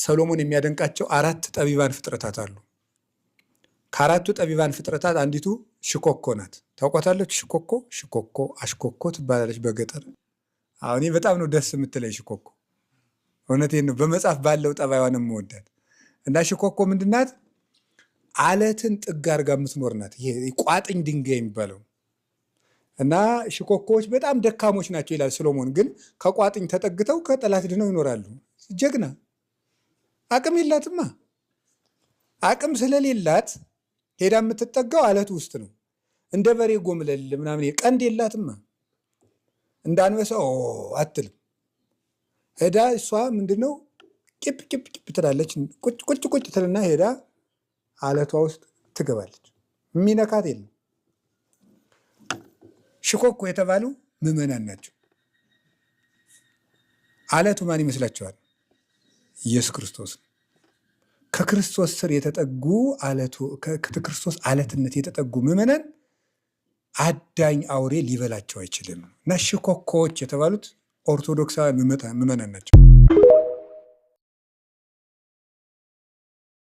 ሰሎሞን የሚያደንቃቸው 4 ጠቢባን ፍጥረታት አሉ። ከአራቱ ጠቢባን ፍጥረታት አንዲቱ ሽኮኮ ናት። ታውቋታለች? ሽኮኮ አሽኮኮ ትባላለች በገጠር። አሁን በጣም ነው ደስ የምትለኝ ሽኮኮ። እውነቴን ነው። በመጽሐፍ ባለው ጠባይዋን የምወዳት እና ሽኮኮ ምንድናት? አለትን ጥግ አድርጋ የምትኖር ናት። ይሄ ቋጥኝ ድንጋይ የሚባለው እና ሽኮኮዎች በጣም ደካሞች ናቸው ይላል ሰሎሞን። ግን ከቋጥኝ ተጠግተው ከጠላት ድነው ይኖራሉ። ጀግና አቅም የላትማ። አቅም ስለሌላት ሄዳ የምትጠጋው አለቱ ውስጥ ነው። እንደ በሬ ጎምለል ምናምን ቀንድ የላትማ። እንዳንበሳ አትልም። ሄዳ እሷ ምንድነው ቂፕ ትላለች። ቁጭ ትልና ሄዳ አለቷ ውስጥ ትገባለች። የሚነካት የለም። ሽኮኮ የተባሉ ምዕመናን ናቸው። አለቱ ማን ይመስላችኋል? ኢየሱስ ክርስቶስ። ከክርስቶስ ስር የተጠጉ ከክርስቶስ አለትነት የተጠጉ ምዕመናን አዳኝ አውሬ ሊበላቸው አይችልም። እና ሽኮኮዎች የተባሉት ኦርቶዶክሳዊ ምዕመናን ናቸው።